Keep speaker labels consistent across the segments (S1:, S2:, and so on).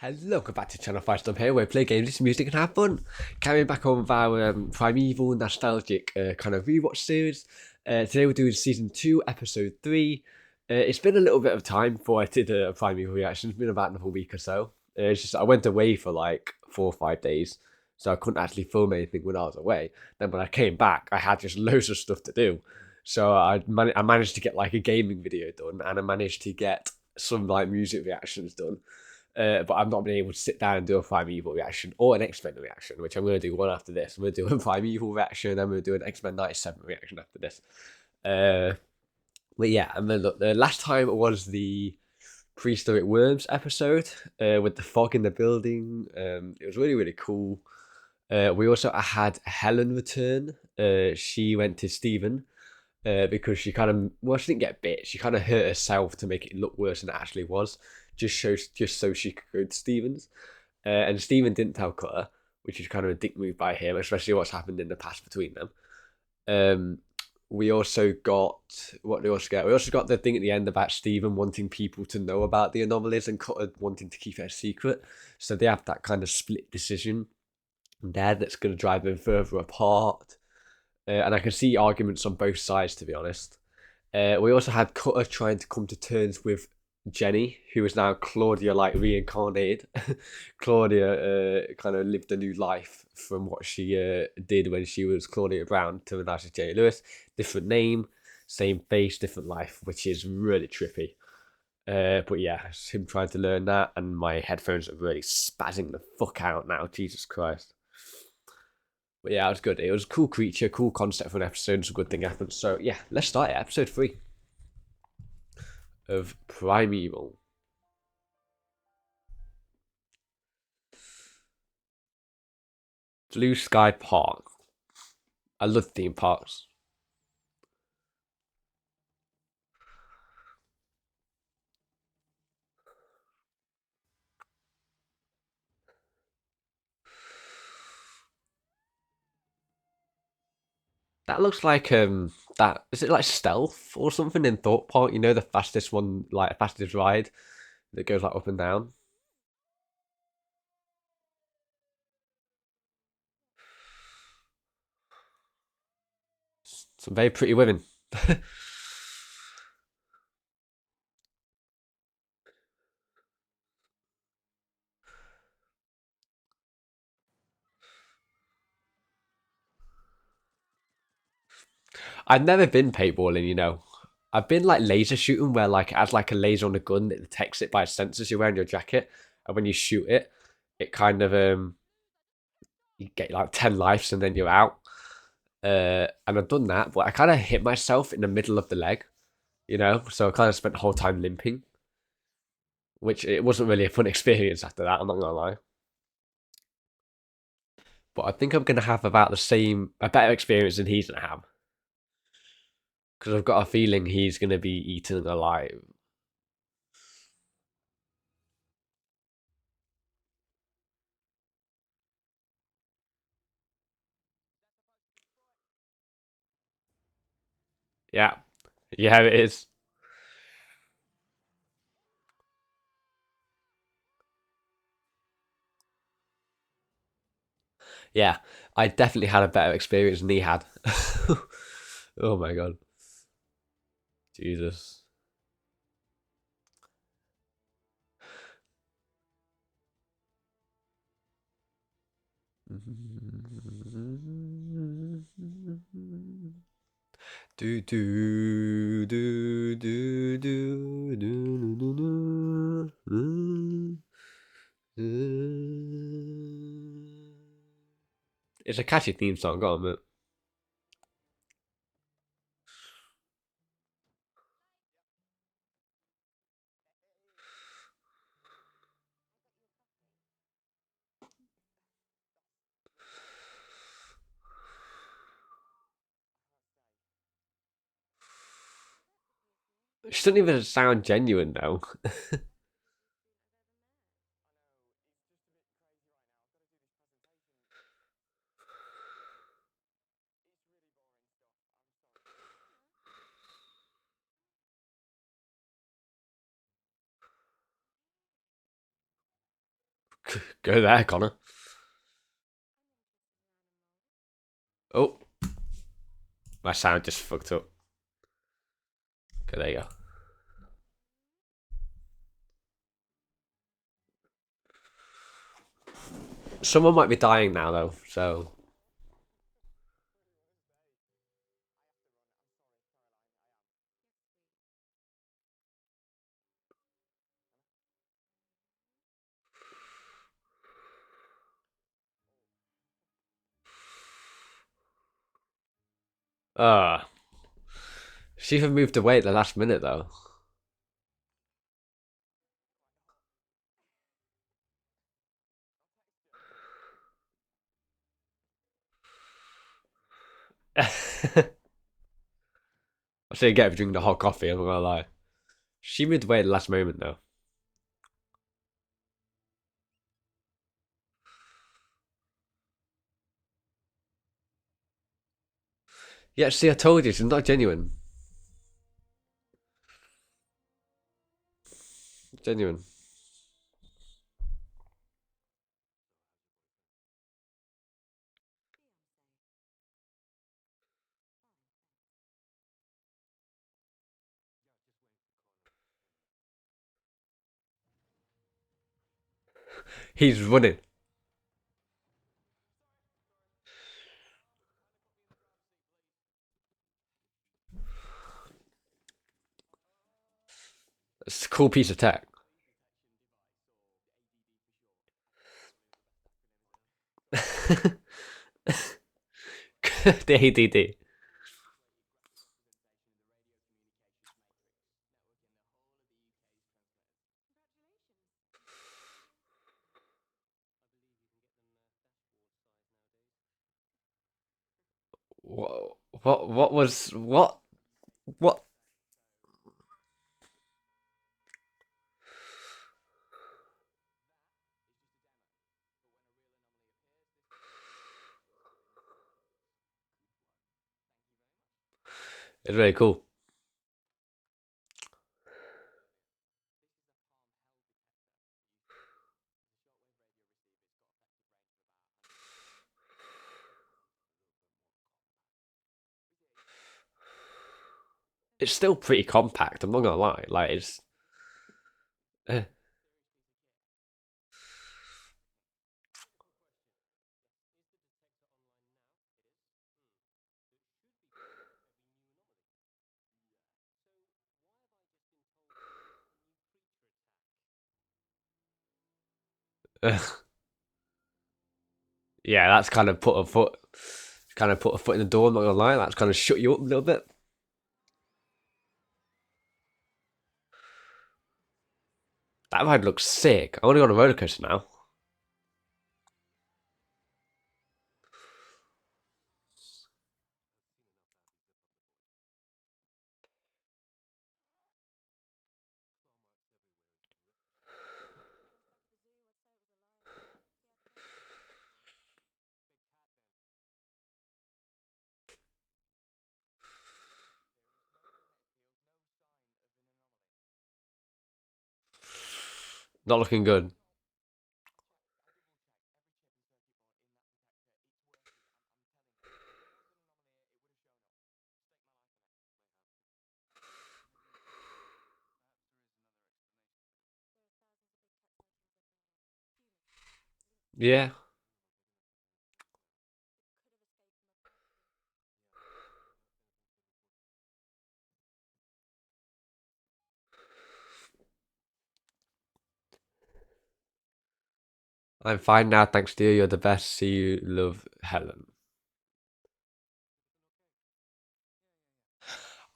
S1: Hello, welcome back to Channel 5 Stop here, where we play games, listen to music and have fun. Carrying back on with our Primeval nostalgic kind of rewatch series. Today we're doing Season 2, Episode 3. It's been a little bit of time before I did a Primeval reaction. It's been about another week or so. It's just I went away for like 4 or 5 days, so I couldn't actually film anything when I was away. Then when I came back, I had just loads of stuff to do. So I managed to get like a gaming video done, and I managed to get some like music reactions done. But I've not been able to sit down and do a Primeval reaction or an X-Men reaction, which I'm going to do one after this. I'm going to do a Primeval reaction, and I'm going to do an X-Men 97 reaction after this. But yeah, and then look, the last time was the Prehistoric Worms episode with the fog in the building. It was really, really cool. We also had Helen return. She went to Stephen because she kind of, well, she didn't get bit. She kind of hurt herself to make it look worse than it actually was, just so she could go to Stevens. And Stephen didn't tell Cutter, which is kind of a dick move by him, especially what's happened in the past between them. Um, we also got what do we also get? We also got the thing at the end about Stephen wanting people to know about the anomalies and Cutter wanting to keep it a secret. So they have that kind of split decision there that's going to drive them further apart. And I can see arguments on both sides, to be honest. We also had Cutter trying to come to terms with Jenny, who is now Claudia, like reincarnated. Claudia kind of lived a new life from what she did when she was Claudia Brown to now she's Jenny Lewis. Different name, same face, different life, which is really trippy. But yeah, it's him trying to learn that, and my headphones are really spazzing the fuck out now. Jesus Christ. But yeah, it was good. It was a cool creature, cool concept for an episode. It's a good thing happened. So yeah, let's start it. Episode 3 of Primeval. Blue Sky Park. I love theme parks. That looks like that is it like stealth or something in Thought Park? You know the fastest one, like fastest ride that goes like up and down. Some very pretty women. I've never been paintballing, you know. I've been like laser shooting where like it has like a laser on the gun that detects it by sensors you wear in your jacket, and when you shoot it, it kind of you get like 10 lives and then you're out. And I've done that, but I kind of hit myself in the middle of the leg, you know, so I kind of spent the whole time limping, which it wasn't really a fun experience after that. I'm not gonna lie, but I think I'm gonna have about the same, a better experience than he's gonna have because I've got a feeling he's gonna be eaten alive. Yeah, yeah, it is. Yeah, I definitely had a better experience than he had. Oh my god, Jesus. Do do do do do do do do. It's a catchy theme song, go on, mate. She doesn't even sound genuine though. Go there, Connor. Oh, my sound just fucked up. Okay, there you go. Someone might be dying now, though, so. Ah. She even moved away at the last minute, though. I say get her drinking the hot coffee, I'm not gonna lie. She moved away at the last moment, though. Yeah, see, I told you, she's not genuine. Genuine. He's running. It's a cool piece of tech. The ADD. What was what? It's really cool. It's still pretty compact. I'm not gonna lie. Like it's. Uh, yeah, that's kind of put a foot in the door. I'm not gonna lie. That's kind of shut you up a little bit. That ride looks sick. I want to go on a roller coaster now. Not looking good. Yeah, I'm fine now. Thanks to you. You're the best. See you. Love, Helen.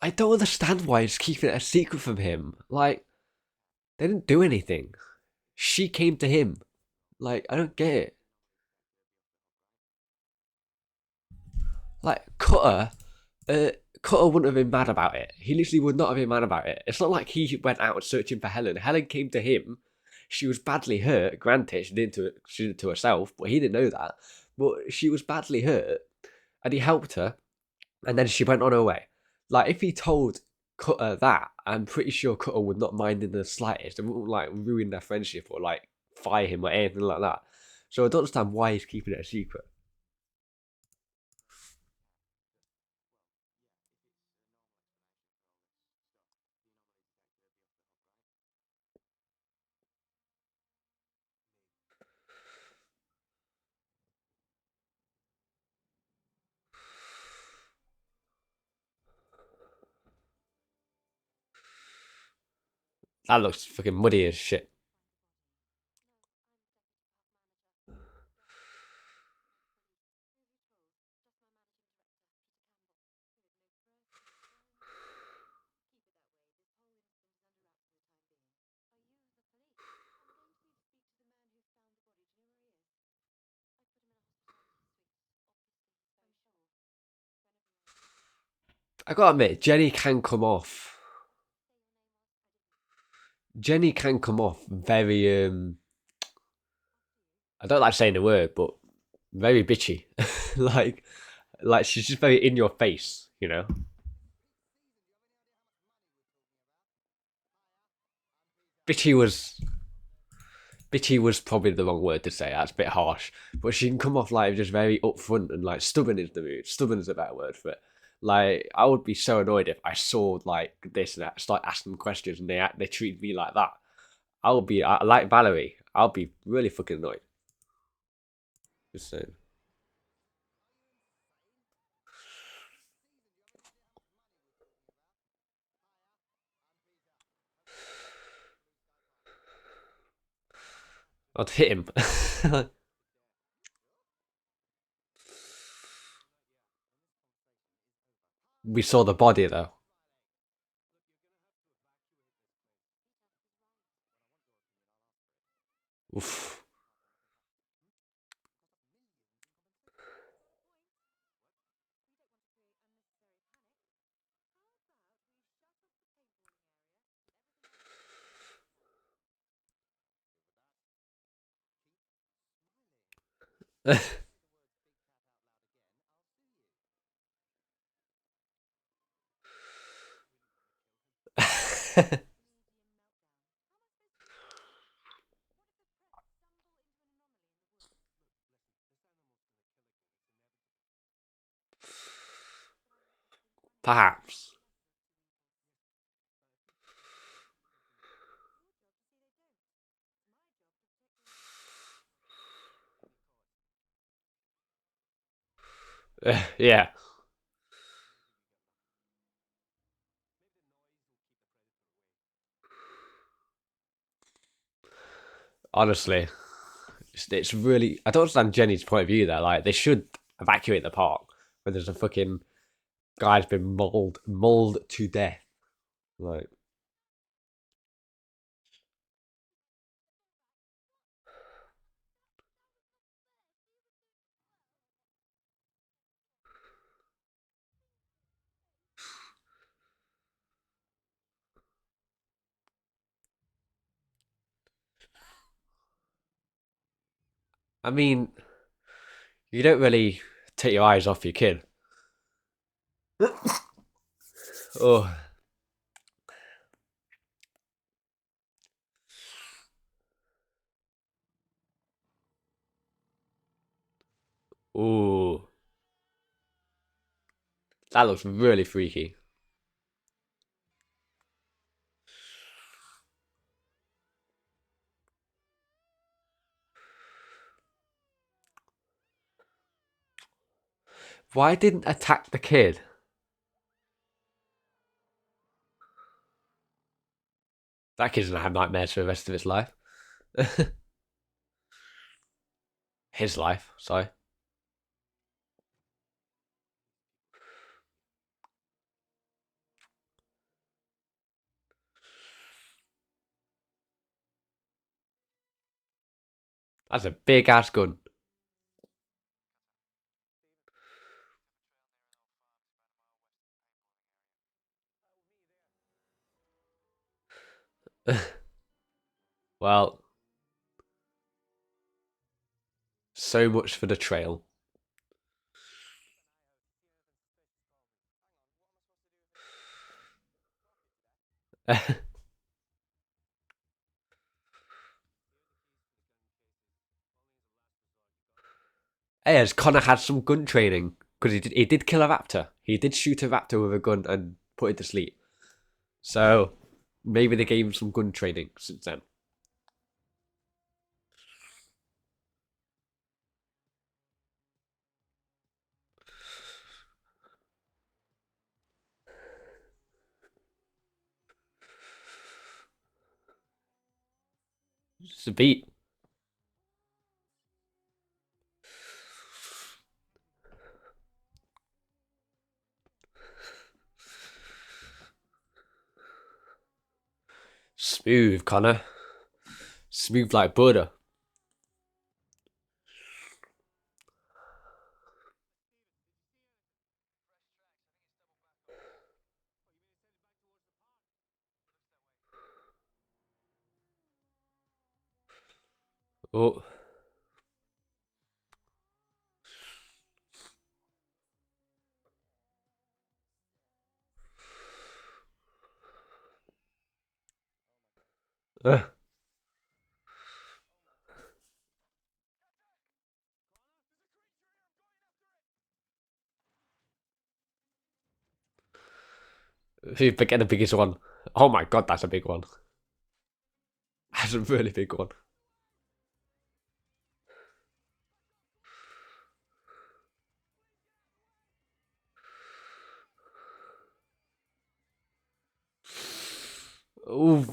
S1: I don't understand why he's keeping it a secret from him. Like they didn't do anything. She came to him. Like I don't get it. Like uh, Cutter wouldn't have been mad about it. He literally would not have been mad about it. It's not like he went out searching for Helen. Helen came to him. She was badly hurt. Granted, she did it to herself, but he didn't know that. But she was badly hurt, and he helped her, and then she went on her way. Like if he told Cutter that, I'm pretty sure Cutter would not mind in the slightest. It wouldn't like ruin their friendship or like fire him or anything like that. So I don't understand why he's keeping it a secret. That looks fucking muddy as shit. I gotta admit, Jenny can come off very I don't like saying the word, but very bitchy. like like she's just very in your face, you know. Bitchy was bitchy was probably the wrong word to say. That's a bit harsh, but she can come off like just very upfront and like stubborn is the mood. Stubborn is a better word for it. Like I would be so annoyed if I saw like this and I start asking questions and they treat me like that. Like Valerie. I'll be really fucking annoyed. Just saying. I'd hit him. We saw the body though. Oof. Perhaps. Yeah. Honestly, it's really. I don't understand Jenny's point of view there. Like they should evacuate the park when there's a fucking guy's been mauled to death. Like, I mean, you don't really take your eyes off your kid. Oh, ooh, that looks really freaky. Why didn't attack the kid? That kid's gonna have nightmares for the rest of his life. His life, sorry. That's a big ass gun. Well, so much for the trail. As Connor had some gun training because he did kill a raptor. He did shoot a raptor with a gun and put it to sleep. So maybe they gave him some gun training since then. It's a beat. Smooth, Connor. Smooth like butter. Oh. Uh. Get the biggest one. Oh my god, that's a big one. That's a really big one. Oh.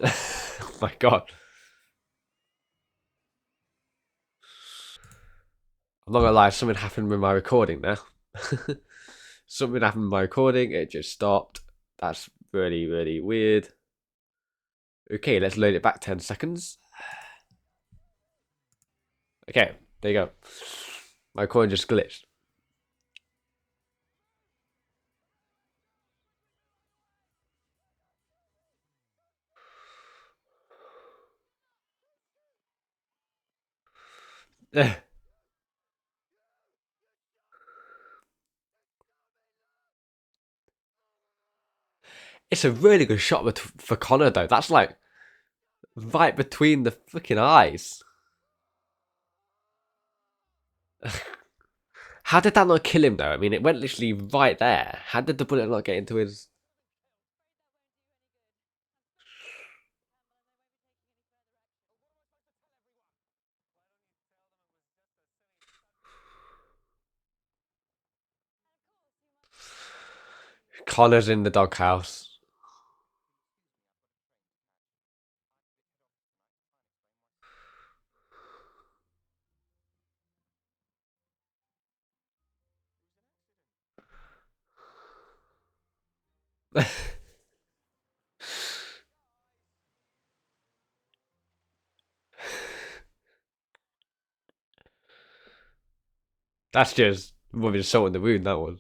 S1: Oh my god. I'm not gonna lie, something happened with my recording there. Something happened with my recording, it just stopped. That's really, really weird. Okay, let's load it back 10 seconds. Okay, there you go. My recording just glitched. It's a really good shot for Connor, though. That's like right between the freaking eyes. How did that not kill him, though? I mean, it went literally right there. How did the bullet not get into his. Connor's in the doghouse. That's just rubbing salt in the wound, that one.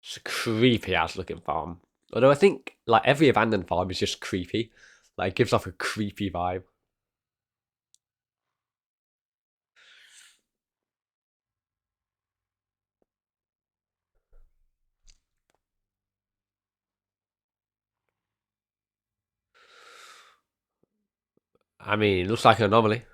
S1: It's a creepy ass looking farm. Although I think like every abandoned farm is just creepy. Like it gives off a creepy vibe. I mean, it looks like an anomaly.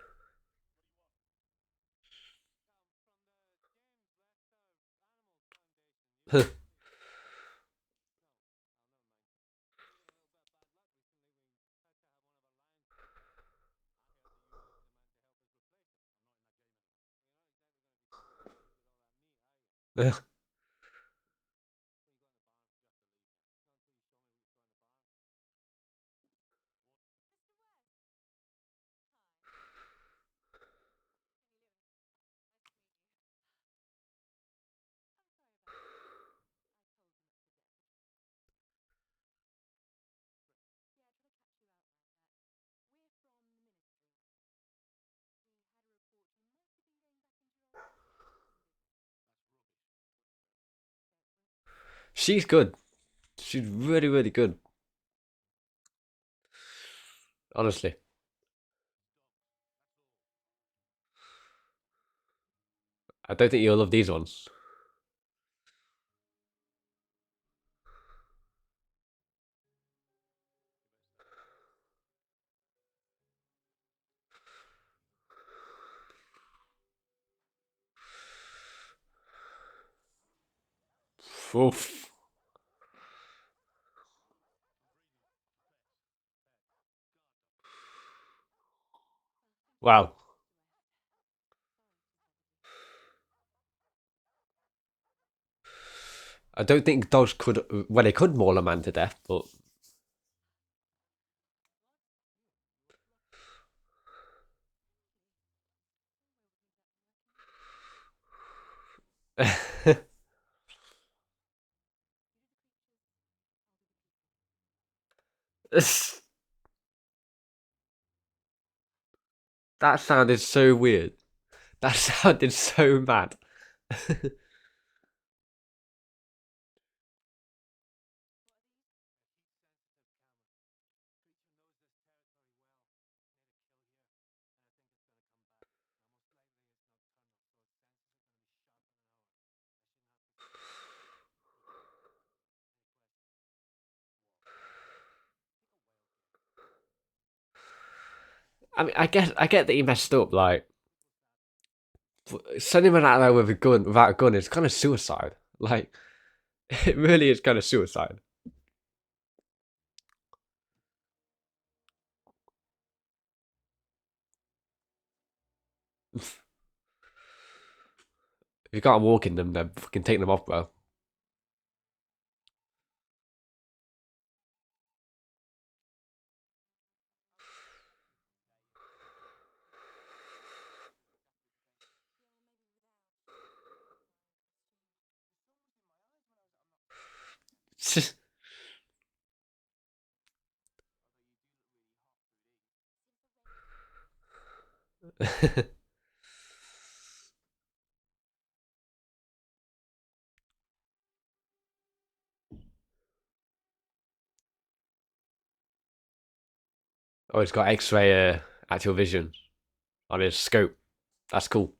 S1: She's good. She's really, really good. Honestly. I don't think you'll love these ones. Oof. Wow. I don't think dogs could. Well, they could maul a man to death, but. That sounded so weird. That sounded so mad. I mean, I get that he messed up. Like, sending him out there with a gun, without a gun, is kind of suicide. Like, it really is kind of suicide. If you can't walk in them, then fucking take them off, bro. Oh, he's got X-ray actual vision on his scope. That's cool.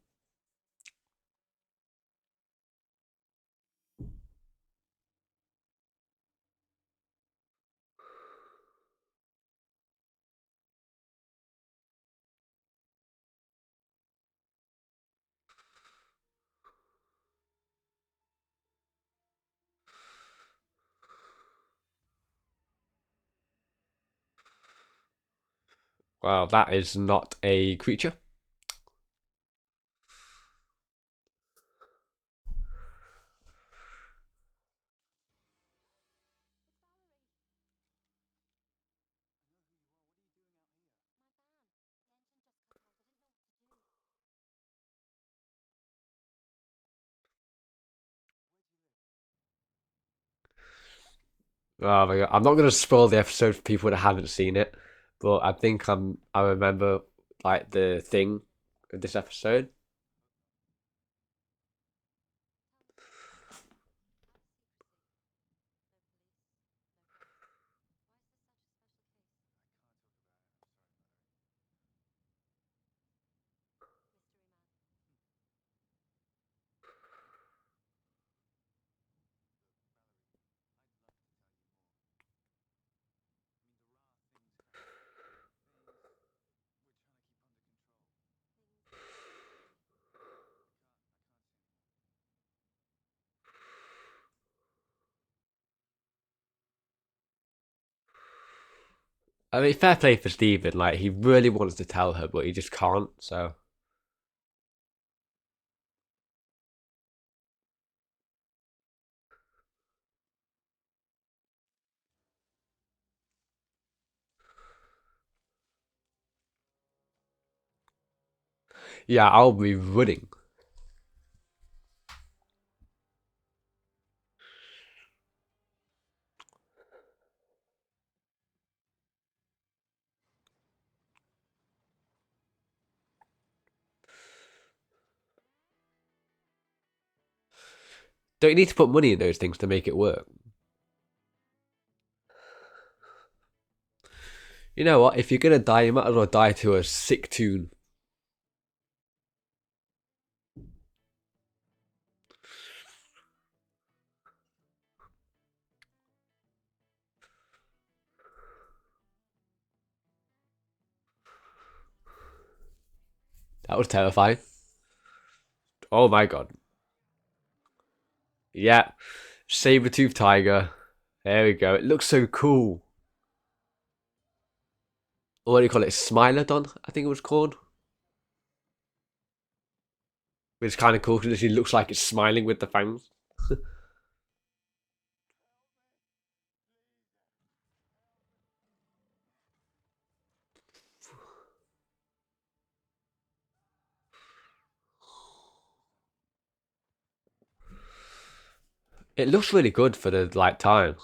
S1: Wow, that is not a creature. Oh my god, I'm not gonna spoil the episode for people that haven't seen it, but I think I remember like the thing of this episode. I mean, fair play for Steven. Like, he really wants to tell her, but he just can't. So, yeah, I'll be running. Don't you need to put money in those things to make it work? You know what? If you're gonna die, you might as well die to a sick tune. That was terrifying. Oh my god. Yeah. Saber-tooth tiger. There we go. It looks so cool. What do you call it? Smilodon, I think it was called. Which is kind of cool because it looks like it's smiling with the fangs. It looks really good for the like time.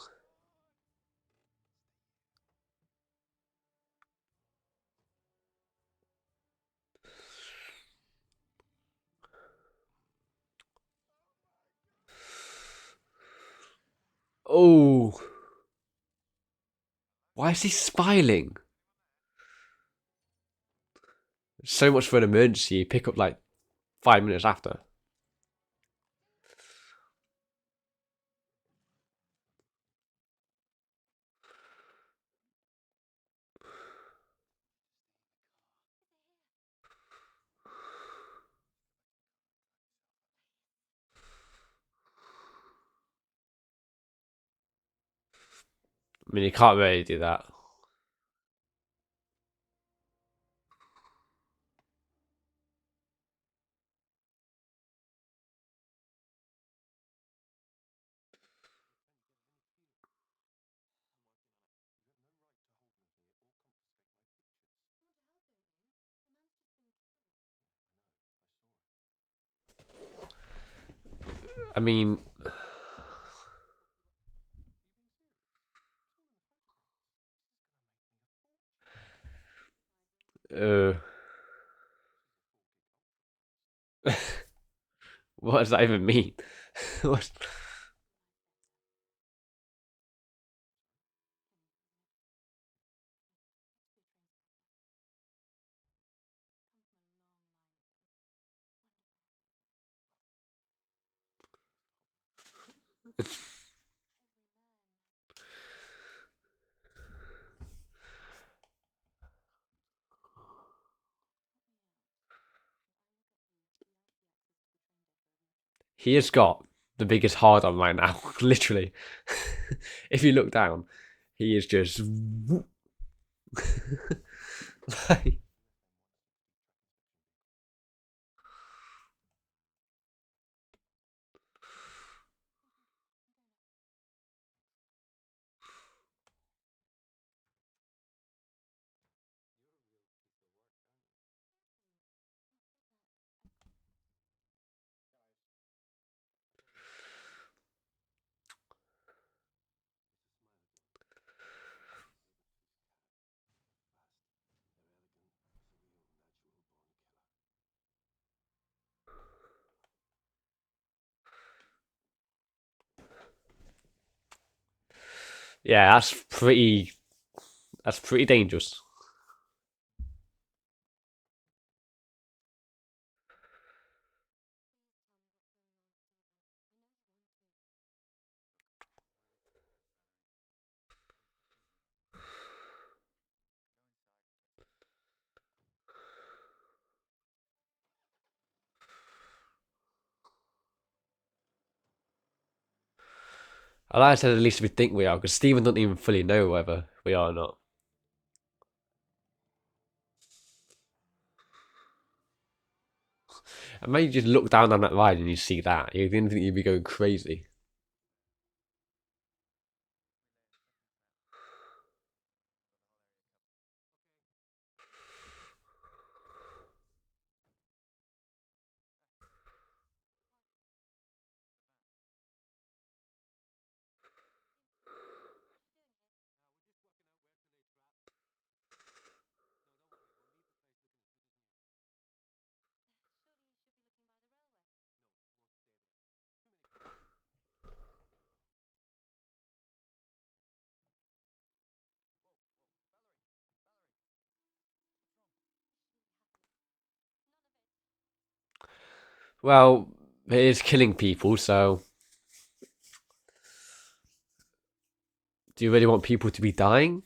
S1: Oh, why is he smiling? So much for an emergency. You pick up like 5 minutes after. I mean, you can't really do that. I mean, uh, what does that even mean? What- he has got the biggest hard on right now, literally. If you look down, he is just. Like, yeah, that's pretty. That's pretty dangerous. I like I said, at least we think we are, because Stephen doesn't even fully know whether we are or not. And maybe you just look down on that ride and you see that. You didn't think you'd be going crazy. Well, it is killing people, so do you really want people to be dying?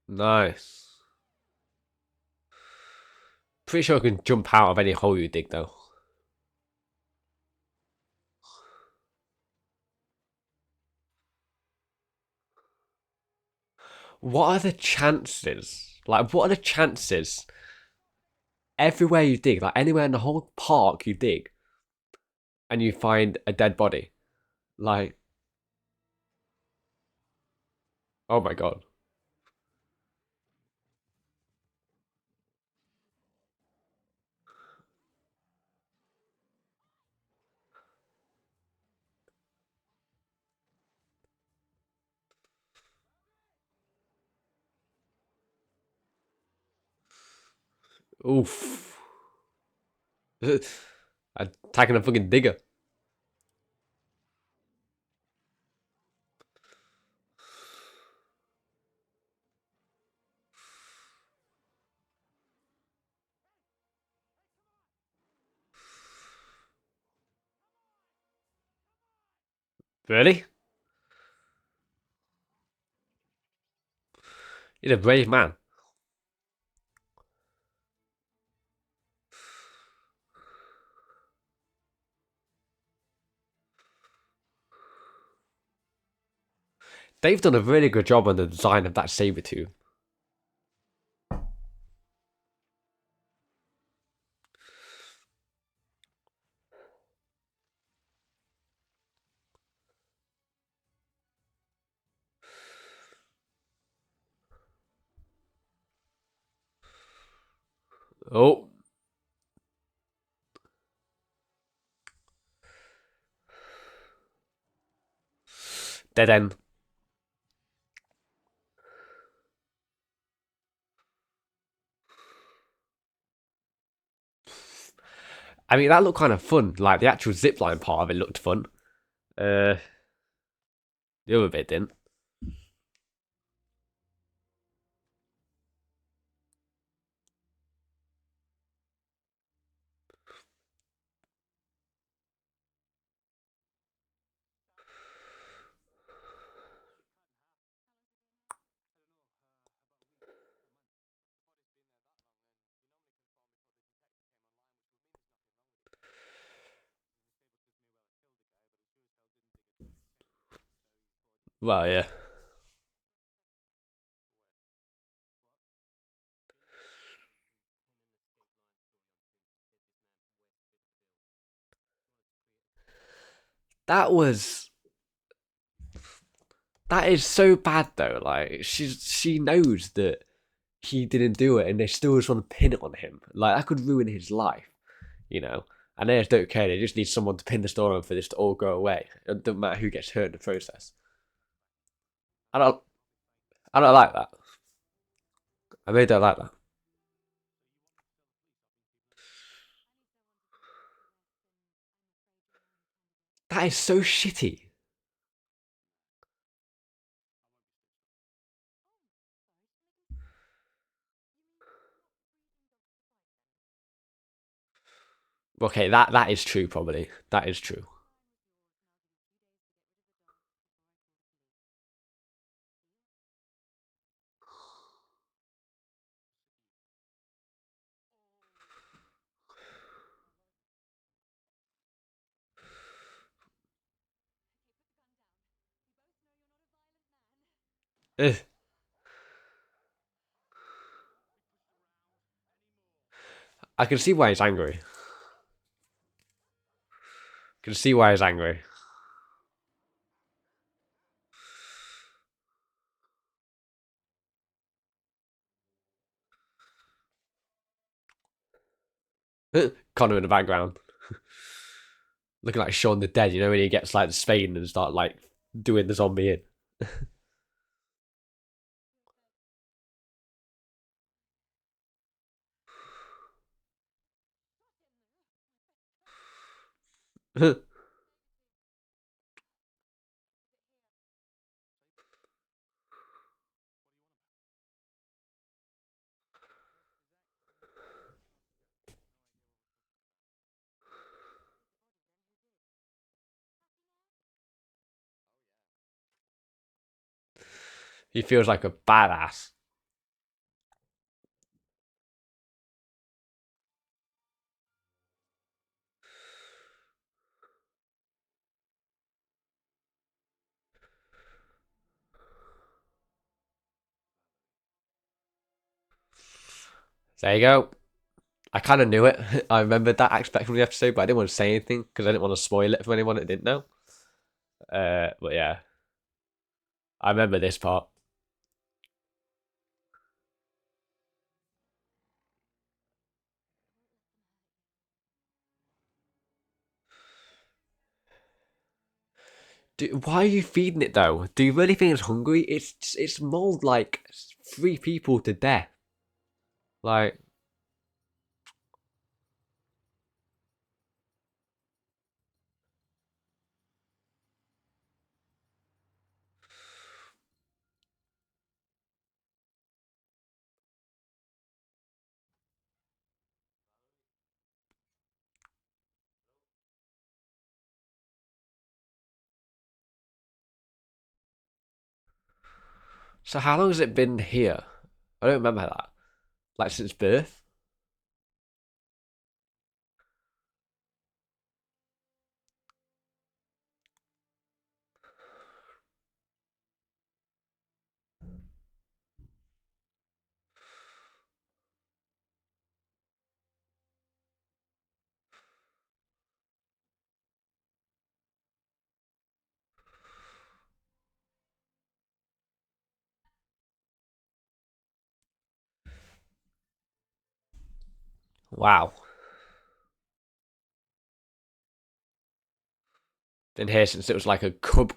S1: Nice. Pretty sure I can jump out of any hole you dig, though. What are the chances? Like, what are the chances everywhere you dig, like anywhere in the whole park you dig, and you find a dead body? Like, oh my god. Oof. Attacking a fucking digger. Really? He's a brave man. They've done a really good job on the design of that saber tooth. Oh, dead end. I mean, that looked kind of fun. Like the actual zipline part of it looked fun. Uh, the other bit didn't. Well, yeah. That was that is so bad though. Like she knows that he didn't do it, and they still just want to pin it on him. Like that could ruin his life, you know. And they just don't care. They just need someone to pin the story on for this to all go away. It doesn't matter who gets hurt in the process. I don't. I don't like that. I really don't like that. That is so shitty. Okay, that is true. Probably that is true. Ugh. I can see why he's angry. I can see why he's angry. Connor in the background, looking like Shaun the Dead. You know when he gets like the spade and start like doing the zombie in. He feels like a badass. There you go. I kind of knew it. I remembered that aspect from the episode, but I didn't want to say anything because I didn't want to spoil it for anyone that didn't know. But yeah, I remember this part. Why are you feeding it though? Do you really think it's hungry? It's mauled like 3 people to death. Like, so how long has it been here? I don't remember that. Like since birth. Wow, been here since it was like a cub.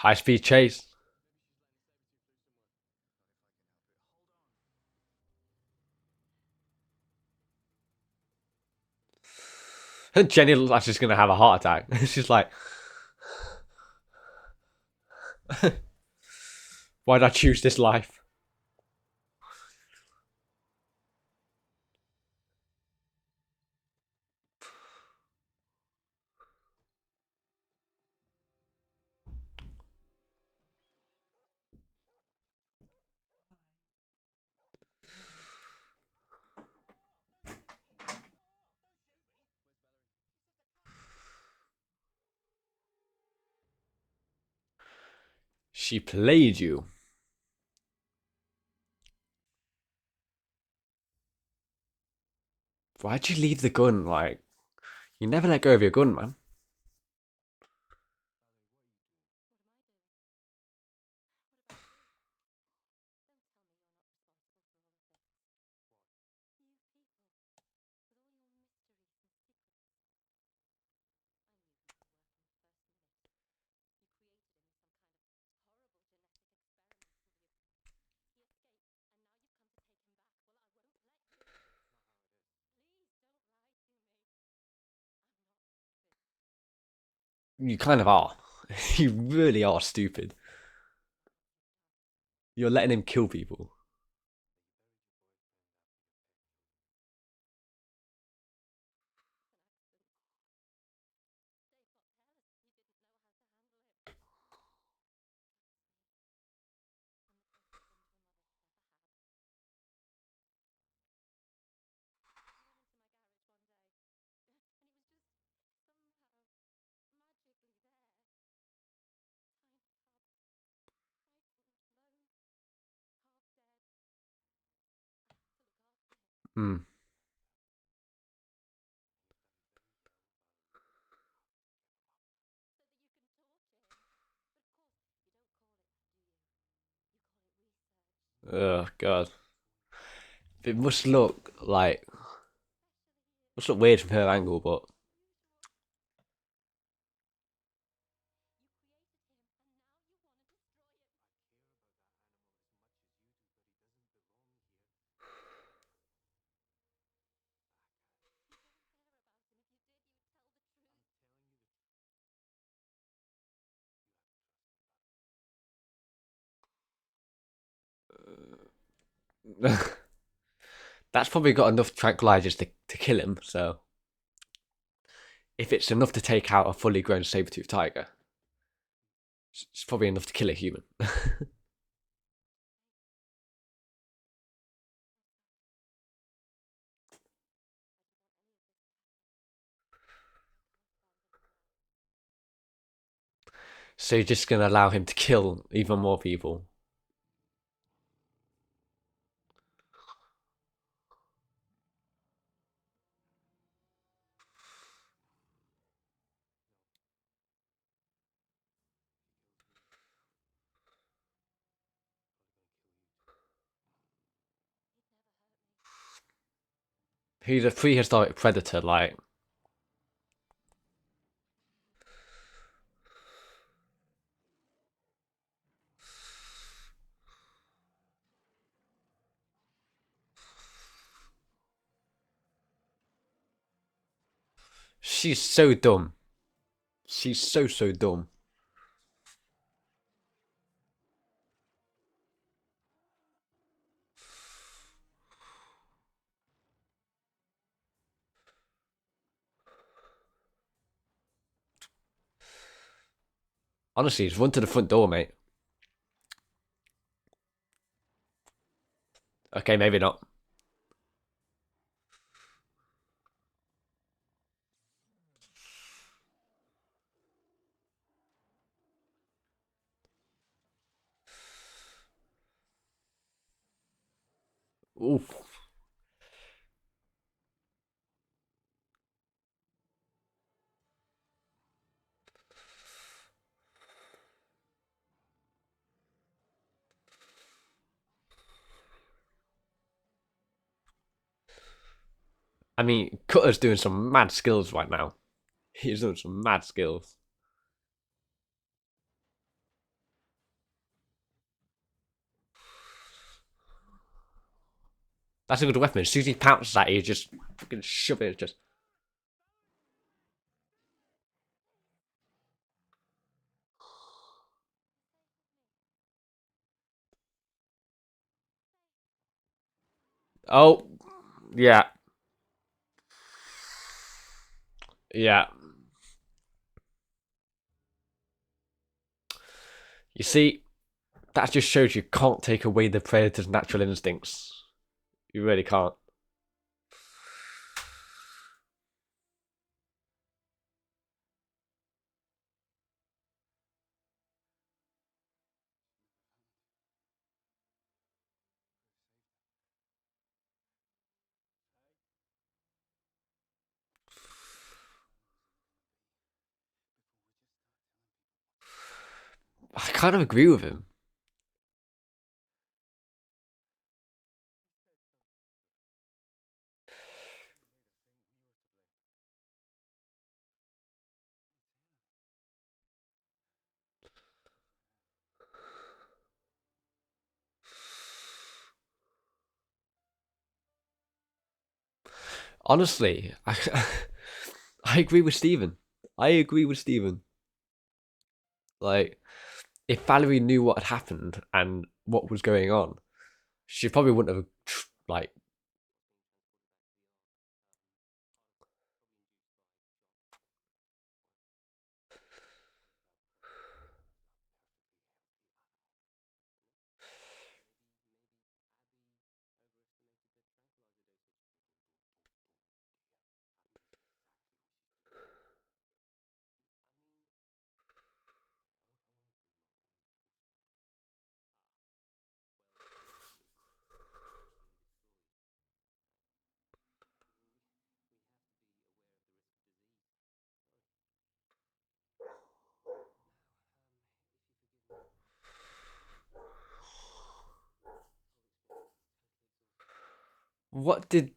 S1: High speed chase. And Jenny looks like she's gonna have a heart attack. She's like, why did I choose this life? She played you. Why'd you leave the gun? Like, you never let go of your gun, man. You kind of are. You really are stupid. You're letting him kill people. Hmm. Oh god, it must look weird from her angle, but that's probably got enough tranquilizers to kill him. So if it's enough to take out a fully grown saber-toothed tiger, it's probably enough to kill a human. So you're just gonna allow him to kill even more people. He's a prehistoric predator, like she's so dumb. She's so dumb. Honestly, just run to the front door, mate. Okay, maybe not. Oof. I mean, Cutter's doing some mad skills right now. He's doing some mad skills. That's a good weapon. As soon as he pounces at you, just fucking shove it. Just oh yeah, yeah. You see, that just shows you can't take away the predator's natural instincts. You really can't. I kind of agree with him. Honestly, I agree with Steven. I agree with Steven. Like, if Valerie knew what had happened and what was going on, she probably wouldn't have like. What did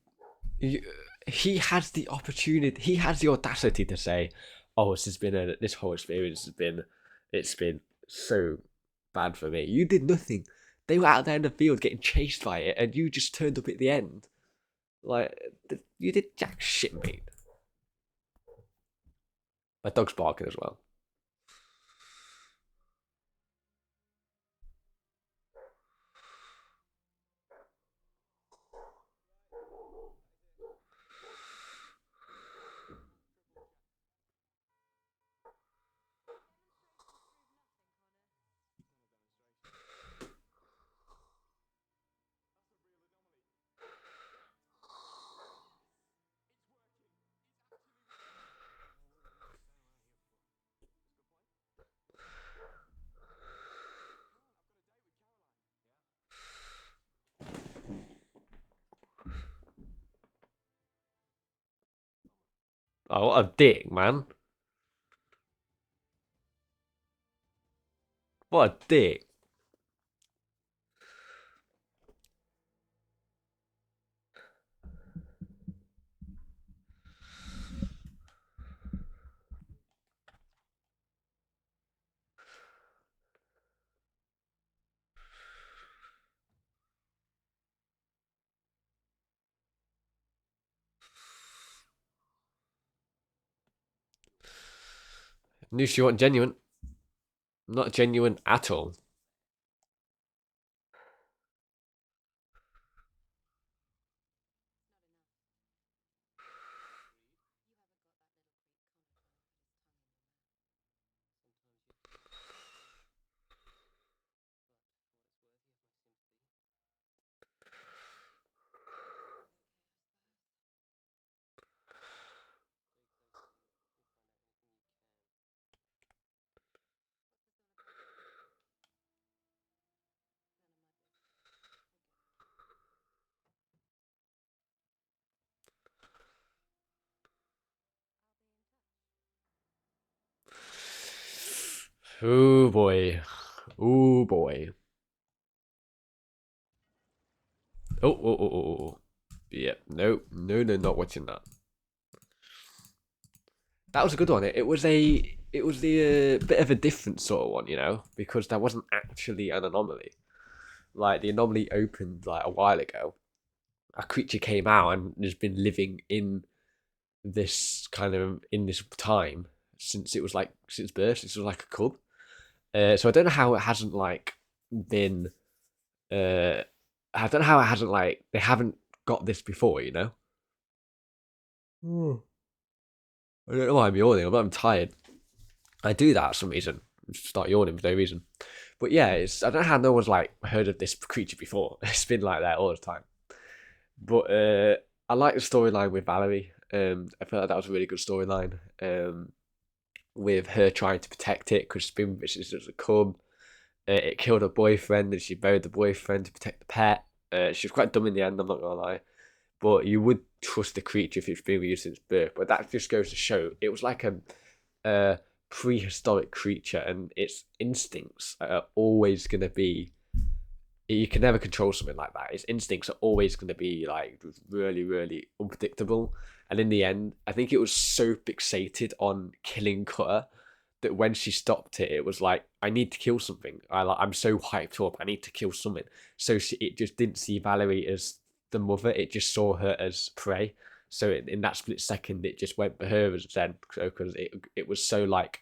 S1: you, he has the opportunity? He has the audacity to say, "Oh, this whole experience it's been so bad for me." You did nothing. They were out there in the field getting chased by it, and you just turned up at the end. Like you did jack shit, mate. My dog's barking as well. Oh, what a dick, man! What a dick! Knew she wasn't genuine. Not genuine at all. Oh boy. Oh boy. Oh. Yeah, no, no, no, not watching that. That was a good one. It was the bit of a different sort of one, you know, because there wasn't actually an anomaly. Like the anomaly opened like a while ago. A creature came out and has been living in this kind of in this time since it was like since birth. Since it was like a cub. So I don't know how it hasn't like been. I don't know how it hasn't like they haven't got this before, you know. Hmm. I don't know why I'm yawning, but I'm tired. I do that for some reason. Start yawning for no reason. But yeah, it's I don't know how no one's like heard of this creature before. It's been like that all the time. But I like the storyline with Valerie. I feel like that was a really good storyline. With her trying to protect it because she's been vicious as a cub. It killed her boyfriend and she buried the boyfriend to protect the pet. She was quite dumb in the end. I'm not gonna lie. But you would trust the creature if it's been with you since birth. But that just goes to show it was like a prehistoric creature, and its instincts are always going to be. You can never control something like that. Its instincts are always going to be like really, really unpredictable. And in the end, I think it was so fixated on killing Cutter that when she stopped it, it was like, I need to kill something. I'm so hyped up. I need to kill something. So it just didn't see Valerie as the mother. It just saw her as prey. So in that split second, it just went for her as then because it was so like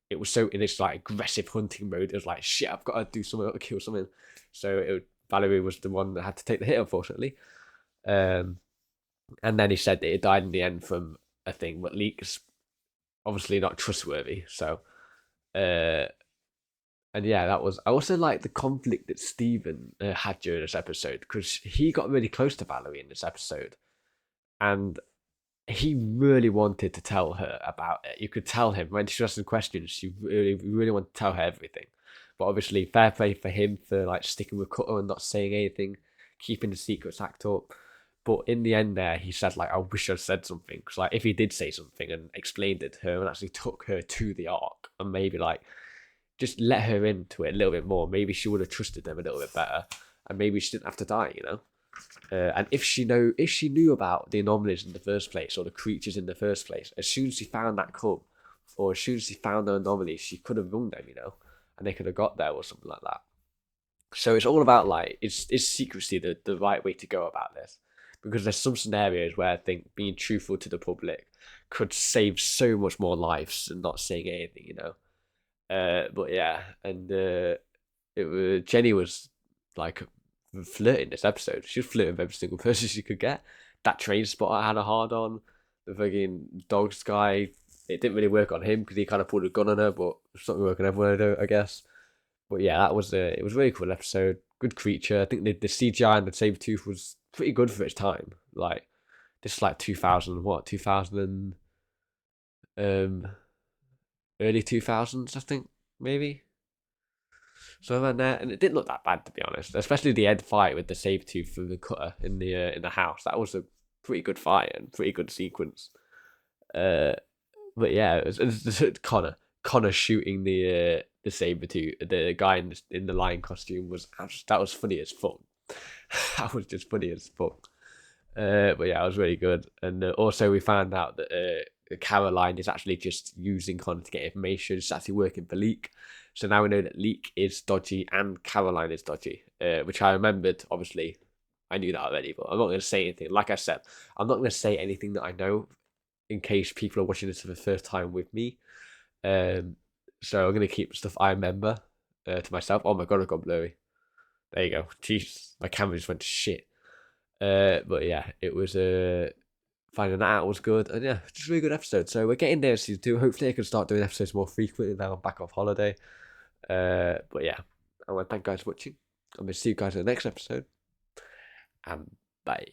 S1: it was so in this like aggressive hunting mode. It was like shit. I've got to do something. I've got to kill something. So Valerie was the one that had to take the hit, unfortunately. Um, and then he said that it died in the end from a thing, but leaks obviously not trustworthy. So uh, and yeah, that was. I also like the conflict that Steven had during this episode because he got really close to Valerie in this episode, and he really wanted to tell her about it. You could tell him when she was asking questions, she really wanted to tell her everything. But obviously, fair play for him for like sticking with Cutter and not saying anything, keeping the secrets act up. But in the end, there he said like, "I wish I'd said something." Because like, if he did say something and explained it to her and actually took her to the arc and maybe like just let her into it a little bit more, maybe she would have trusted them a little bit better, and maybe she didn't have to die. You know. And if she knew about the anomalies in the first place or the creatures in the first place, as soon as she found that cub, or as soon as she found the anomalies, she could have rung them, and they could have got there or something like that. So it's all about like is secrecy the right way to go about this? Because there's some scenarios where I think being truthful to the public could save so much more lives than not saying anything. But yeah, and Jenny was like flirting this episode. She was flirting with every single person she could get. That train spotter had a hard on. The fucking dogs guy, it didn't really work on him because he kind of pulled a gun on her, but it's not gonna work on everyone, I guess. But yeah, it was a really cool episode. Good creature. I think the CGI and the saber tooth was pretty good for its time. Like this is like 2000 what 2000 um early 2000s I think maybe. So around there, and it didn't look that bad to be honest. Especially the end fight with the saber tooth from the cutter in the house. That was a pretty good fight and pretty good sequence. Uh, but yeah, it was Connor shooting the saber tooth, the guy in the lion costume that was funny as fuck. That was just funny as fuck. But yeah, it was really good. And also, we found out that Caroline is actually just using Connor to get information. She's actually working for Leek. So now we know that Leek is dodgy and Caroline is dodgy, which I remembered. Obviously, I knew that already, but I'm not going to say anything. Like I said, I'm not going to say anything that I know in case people are watching this for the first time with me. So I'm going to keep stuff I remember to myself. Oh my god, I got blurry. There you go. Jeez, my camera just went to shit. But yeah, it was finding that out was good, and yeah, just a really good episode. So we're getting there in season 2. Hopefully, I can start doing episodes more frequently now I'm back off holiday. But yeah, I want to thank you guys for watching. I'm gonna see you guys in the next episode, and bye.